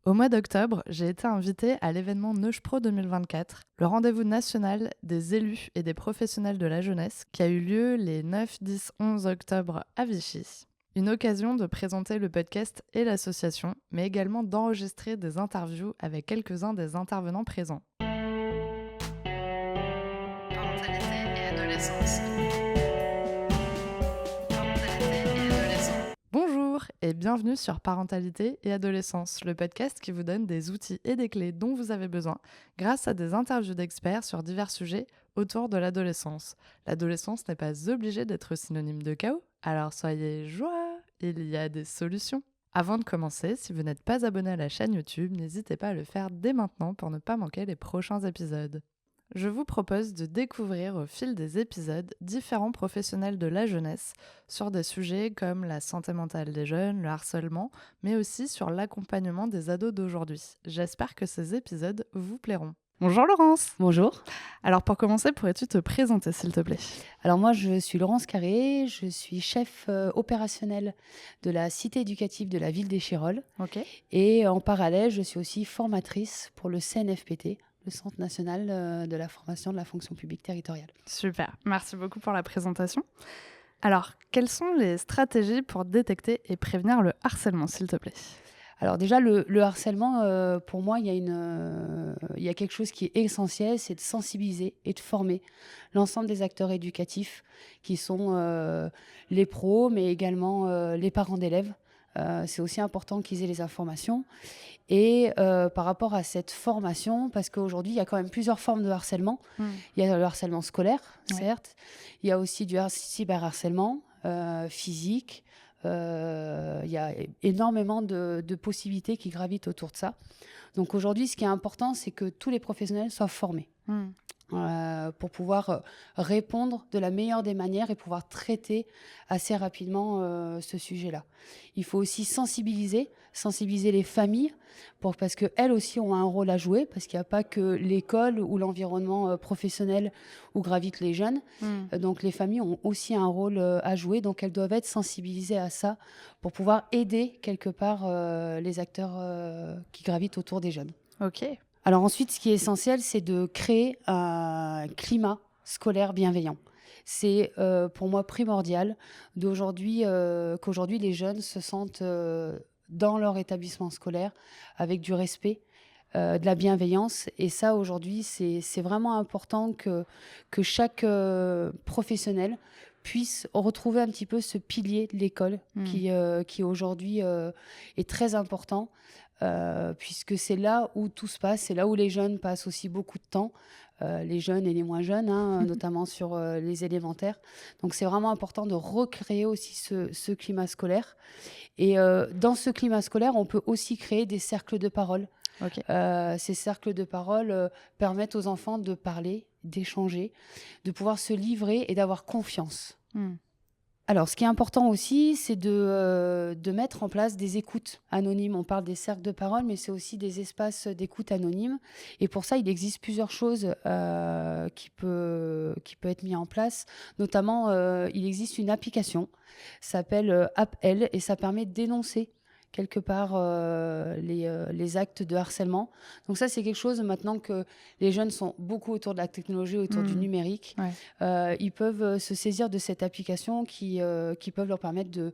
Au mois d'octobre, j'ai été invitée à l'événement Neuch Pro 2024, le rendez-vous national des élus et des professionnels de la jeunesse qui a eu lieu les 9, 10, 11 octobre à Vichy. Une occasion de présenter le podcast et l'association, mais également d'enregistrer des interviews avec quelques-uns des intervenants présents. Parentalité et adolescence. Bonjour et bienvenue sur Parentalité et Adolescence, le podcast qui vous donne des outils et des clés dont vous avez besoin grâce à des interviews d'experts sur divers sujets autour de l'adolescence. L'adolescence n'est pas obligée d'être synonyme de chaos, alors soyez joie, il y a des solutions. Avant de commencer, si vous n'êtes pas abonné à la chaîne YouTube, n'hésitez pas à le faire dès maintenant pour ne pas manquer les prochains épisodes. Je vous propose de découvrir au fil des épisodes différents professionnels de la jeunesse sur des sujets comme la santé mentale des jeunes, le harcèlement, mais aussi sur l'accompagnement des ados d'aujourd'hui. J'espère que ces épisodes vous plairont. Bonjour Laurence. Bonjour. Alors pour commencer, pourrais-tu te présenter s'il te plaît ? Alors moi, je suis Laurence Carré, je suis chef opérationnel de la cité éducative de la ville d'Échirolles. Ok. Et en parallèle, je suis aussi formatrice pour le CNFPT, le Centre national de la formation de la fonction publique territoriale. Super, merci beaucoup pour la présentation. Alors, quelles sont les stratégies pour détecter et prévenir le harcèlement s'il te plaît ? Alors déjà, le harcèlement, pour moi, il y a quelque chose qui est essentiel, c'est de sensibiliser et de former l'ensemble des acteurs éducatifs qui sont les pros, mais également les parents d'élèves. C'est aussi important qu'ils aient les informations. Et par rapport à cette formation, parce qu'aujourd'hui, il y a quand même plusieurs formes de harcèlement. Il y a le harcèlement scolaire, certes. Il y a aussi du cyberharcèlement physique. Il y a énormément de possibilités qui gravitent autour de ça. Donc aujourd'hui, ce qui est important, c'est que tous les professionnels soient formés pour pouvoir répondre de la meilleure des manières et pouvoir traiter assez rapidement ce sujet-là. Il faut aussi sensibiliser les familles parce qu'elles aussi ont un rôle à jouer, parce qu'il n'y a pas que l'école ou l'environnement professionnel où gravitent les jeunes. Donc les familles ont aussi un rôle à jouer, donc elles doivent être sensibilisées à ça pour pouvoir aider quelque part les acteurs qui gravitent autour des jeunes. Ok. Alors ensuite, ce qui est essentiel, c'est de créer un climat scolaire bienveillant. C'est pour moi primordial qu'aujourd'hui les jeunes se sentent dans leur établissement scolaire avec du respect, de la bienveillance. Et ça, aujourd'hui, c'est vraiment important que chaque professionnel puisse retrouver un petit peu ce pilier de l'école qui aujourd'hui est très important. Puisque c'est là où tout se passe, c'est là où les jeunes passent aussi beaucoup de temps, les jeunes et les moins jeunes, notamment sur les élémentaires. Donc c'est vraiment important de recréer aussi ce climat scolaire. Et dans ce climat scolaire, on peut aussi créer des cercles de parole. Ok. Ces cercles de parole permettent aux enfants de parler, d'échanger, de pouvoir se livrer et d'avoir confiance. Alors, ce qui est important aussi, c'est de mettre en place des écoutes anonymes. On parle des cercles de parole, mais c'est aussi des espaces d'écoute anonymes. Et pour ça, il existe plusieurs choses qui peut être mis en place. Notamment, il existe une application, ça s'appelle AppL, et ça permet de dénoncer quelque part les actes de harcèlement. Donc ça, c'est quelque chose maintenant que les jeunes sont beaucoup autour de la technologie, autour du numérique. Ils peuvent se saisir de cette application qui peuvent leur permettre de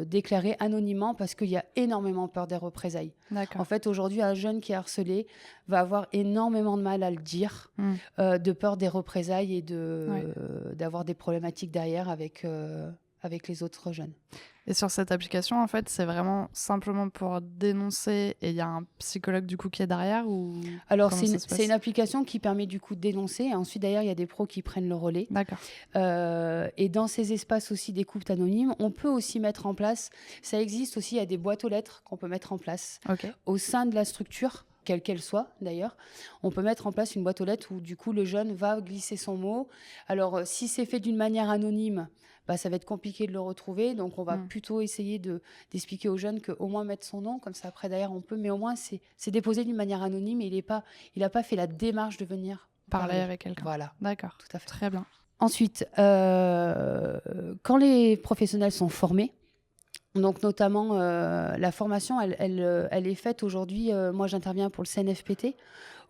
déclarer anonymement, parce qu'il y a énormément peur des représailles. D'accord. En fait, aujourd'hui, un jeune qui est harcelé va avoir énormément de mal à le dire, de peur des représailles et d'avoir des problématiques derrière avec les autres jeunes. Et sur cette application, en fait, c'est vraiment simplement pour dénoncer et il y a un psychologue du coup qui est derrière ou... Alors, c'est une application qui permet du coup de dénoncer. Et ensuite, d'ailleurs, il y a des pros qui prennent le relais. D'accord. Et dans ces espaces aussi d'écoute anonyme, on peut aussi mettre en place, ça existe aussi, il y a des boîtes aux lettres qu'on peut mettre en place au sein de la structure, quelle qu'elle soit d'ailleurs. On peut mettre en place une boîte aux lettres où du coup le jeune va glisser son mot. Alors si c'est fait d'une manière anonyme, ça va être compliqué de le retrouver. Donc on va plutôt essayer d'expliquer aux jeunes qu'au moins mettre son nom, comme ça après derrière on peut. Mais au moins c'est déposé d'une manière anonyme et il n'a pas fait la démarche de venir parler avec quelqu'un. Voilà. D'accord. Tout à fait. Très bien. Ensuite, quand les professionnels sont formés, Donc notamment, la formation, elle est faite aujourd'hui, moi j'interviens pour le CNFPT,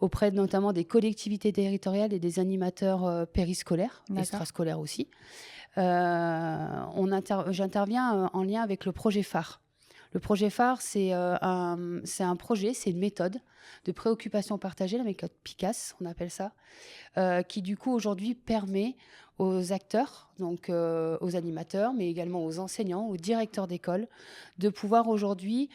auprès notamment des collectivités territoriales et des animateurs, périscolaires, D'accord. extrascolaires aussi. J'interviens, en lien avec le projet phare. Le projet phare, c'est un projet, c'est une méthode de préoccupation partagée, la méthode PICAS, on appelle ça, qui du coup aujourd'hui permet aux acteurs, donc aux animateurs, mais également aux enseignants, aux directeurs d'école, de pouvoir aujourd'hui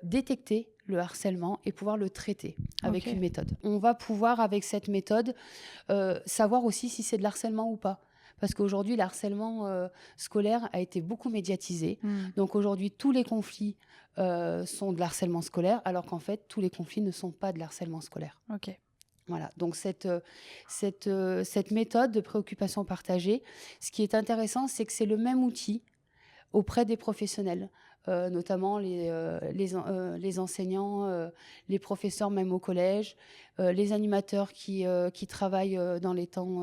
détecter le harcèlement et pouvoir le traiter avec Ok. une méthode. On va pouvoir, avec cette méthode, savoir aussi si c'est de l'harcèlement ou pas. Parce qu'aujourd'hui, le harcèlement scolaire a été beaucoup médiatisé. Donc aujourd'hui, tous les conflits sont de l'harcèlement scolaire, alors qu'en fait, tous les conflits ne sont pas de l'harcèlement scolaire. Ok. Voilà, donc cette méthode de préoccupation partagée, ce qui est intéressant, c'est que c'est le même outil auprès des professionnels, notamment les enseignants, les professeurs même au collège, les animateurs qui travaillent dans les temps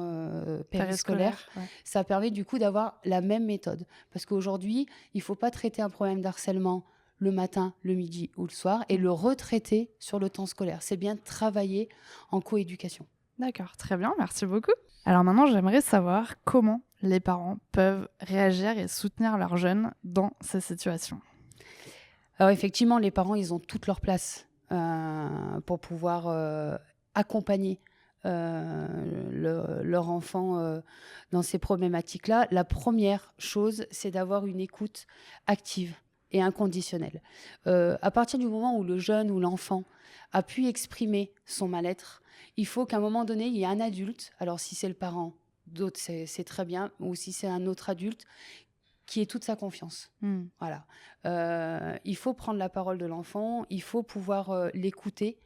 périscolaires. Périscolaire, ouais. Ça permet du coup d'avoir la même méthode. Parce qu'aujourd'hui, il ne faut pas traiter un problème d'harcèlement le matin, le midi ou le soir et le retraiter sur le temps scolaire. C'est bien travailler en coéducation. D'accord, très bien, merci beaucoup. Alors maintenant, j'aimerais savoir comment les parents peuvent réagir et soutenir leurs jeunes dans ces situations. Alors effectivement, les parents, ils ont toute leur place pour pouvoir accompagner leur enfant dans ces problématiques-là. La première chose, c'est d'avoir une écoute active et inconditionnelle. À partir du moment où le jeune ou l'enfant a pu exprimer son mal-être, il faut qu'à un moment donné, il y ait un adulte, alors si c'est le parent, d'autres c'est très bien, ou si c'est un autre adulte, qui ait toute sa confiance. Voilà. Il faut prendre la parole de l'enfant, il faut pouvoir l'écouter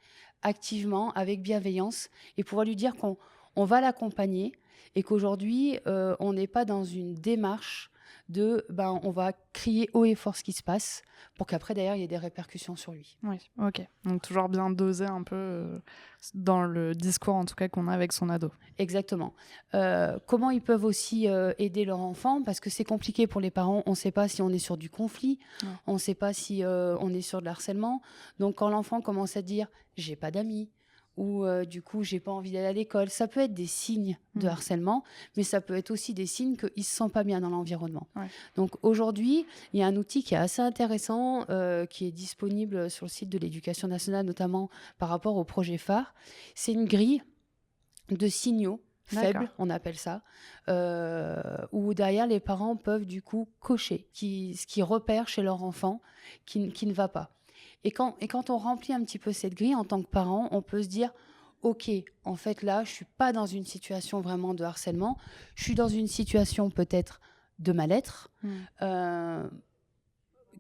activement, avec bienveillance, et pouvoir lui dire qu'on va l'accompagner et qu'aujourd'hui, on n'est pas dans une démarche on va crier haut et fort ce qui se passe pour qu'après, d'ailleurs, il y ait des répercussions sur lui. Oui, ok. Donc toujours bien doser un peu dans le discours, en tout cas, qu'on a avec son ado. Exactement. Comment ils peuvent aussi aider leur enfant, parce que c'est compliqué pour les parents. On ne sait pas si on est sur du conflit, on ne sait pas si on est sur de l'harcèlement. Donc quand l'enfant commence à dire « j'ai pas d'amis », ou du coup j'ai pas envie d'aller à l'école, ça peut être des signes de harcèlement, mais ça peut être aussi des signes qu'il se sent pas bien dans l'environnement. Ouais. Donc aujourd'hui, il y a un outil qui est assez intéressant, qui est disponible sur le site de l'Éducation nationale, notamment par rapport au projet phare. C'est une grille de signaux faibles, on appelle ça, où derrière les parents peuvent du coup cocher ce qui repère chez leur enfant qui ne va pas. Et quand on remplit un petit peu cette grille en tant que parent, on peut se dire ok, en fait là, je suis pas dans une situation vraiment de harcèlement, je suis dans une situation peut-être de mal-être,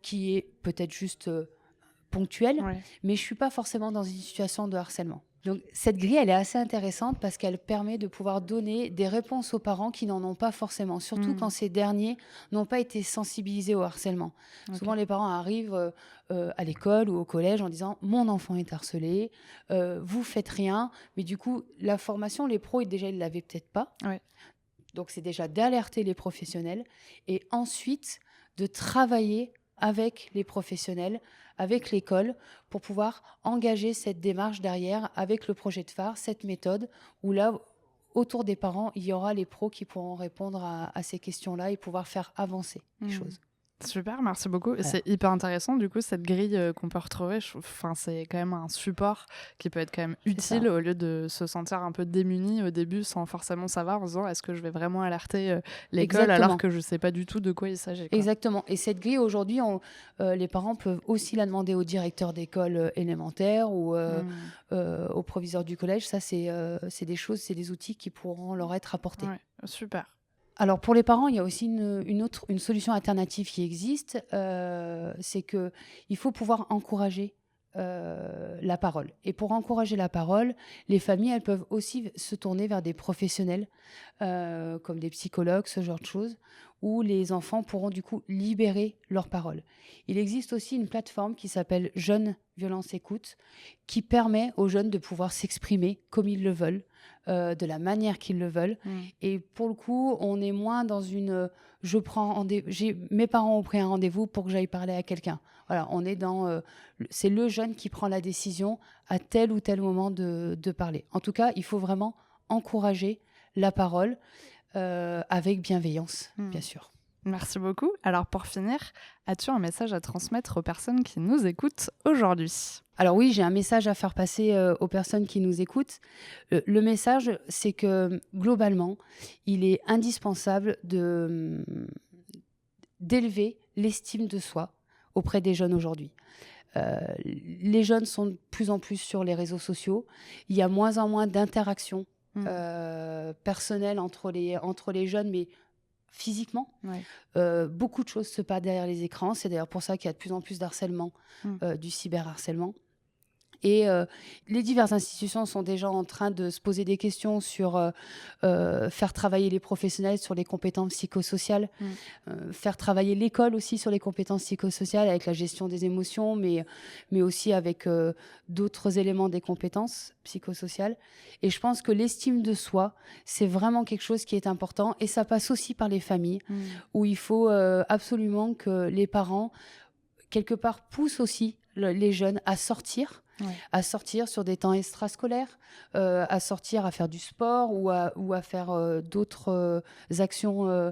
qui est peut-être juste ponctuelle, mais je suis pas forcément dans une situation de harcèlement. Donc cette grille, elle est assez intéressante parce qu'elle permet de pouvoir donner des réponses aux parents qui n'en ont pas forcément, surtout quand ces derniers n'ont pas été sensibilisés au harcèlement. Souvent, les parents arrivent à l'école ou au collège en disant « mon enfant est harcelé, vous faites rien ». Mais du coup, la formation, les pros, déjà, ils ne l'avaient peut-être pas. Donc c'est déjà d'alerter les professionnels et ensuite de travailler avec les professionnels, avec l'école, pour pouvoir engager cette démarche derrière avec le projet de phare, cette méthode, où là, autour des parents, il y aura les pros qui pourront répondre à ces questions-là et pouvoir faire avancer les choses. Super, merci beaucoup. Voilà. C'est hyper intéressant, du coup, cette grille qu'on peut retrouver. C'est quand même un support qui peut être quand même utile au lieu de se sentir un peu démuni au début sans forcément savoir, en disant est-ce que je vais vraiment alerter l'école alors que je ne sais pas du tout de quoi il s'agit. Exactement. Et cette grille, aujourd'hui, les parents peuvent aussi la demander au directeur d'école élémentaire ou au proviseur du collège. Ça, c'est des choses, c'est des outils qui pourront leur être apportés. Ouais, super. Alors pour les parents, il y a aussi une solution alternative qui existe, c'est qu'il faut pouvoir encourager la parole. Et pour encourager la parole, les familles, elles peuvent aussi se tourner vers des professionnels, comme des psychologues, ce genre de choses, où les enfants pourront du coup libérer leur parole. Il existe aussi une plateforme qui s'appelle Jeunes Violence Écoute, qui permet aux jeunes de pouvoir s'exprimer comme ils le veulent, de la manière qu'ils le veulent. Et pour le coup, on est moins dans une mes parents ont pris un rendez-vous pour que j'aille parler à quelqu'un. Voilà, on est dans c'est le jeune qui prend la décision à tel ou tel moment de parler. En tout cas, il faut vraiment encourager la parole avec bienveillance, bien sûr. Merci beaucoup. Alors pour finir, as-tu un message à transmettre aux personnes qui nous écoutent aujourd'hui ? Alors oui, j'ai un message à faire passer aux personnes qui nous écoutent. Le message, c'est que globalement, il est indispensable d'élever l'estime de soi auprès des jeunes aujourd'hui. Les jeunes sont de plus en plus sur les réseaux sociaux. Il y a moins en moins d'interactions personnelles entre les jeunes, mais physiquement. Ouais. Beaucoup de choses se passent derrière les écrans. C'est d'ailleurs pour ça qu'il y a de plus en plus d'harcèlement, du cyberharcèlement. Et les diverses institutions sont déjà en train de se poser des questions sur faire travailler les professionnels sur les compétences psychosociales, faire travailler l'école aussi sur les compétences psychosociales avec la gestion des émotions, mais aussi avec d'autres éléments des compétences psychosociales. Et je pense que l'estime de soi, c'est vraiment quelque chose qui est important. Et ça passe aussi par les familles, où il faut absolument que les parents, quelque part, poussent aussi les jeunes à sortir. Ouais. À sortir sur des temps extrascolaires, à sortir à faire du sport ou à faire d'autres actions,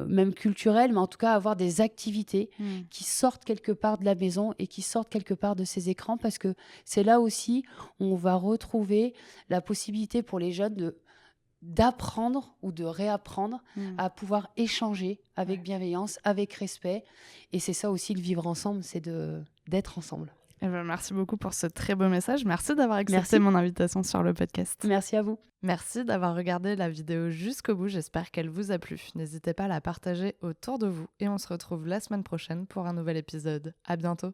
même culturelles, mais en tout cas avoir des activités qui sortent quelque part de la maison et qui sortent quelque part de ces écrans, parce que c'est là aussi où on va retrouver la possibilité pour les jeunes d'apprendre ou de réapprendre à pouvoir échanger avec bienveillance, avec respect. Et c'est ça aussi le vivre ensemble, c'est d'être ensemble. Eh ben, merci beaucoup pour ce très beau message. Merci d'avoir accepté mon invitation sur le podcast. Merci à vous. Merci d'avoir regardé la vidéo jusqu'au bout. J'espère qu'elle vous a plu. N'hésitez pas à la partager autour de vous et on se retrouve la semaine prochaine pour un nouvel épisode. À bientôt.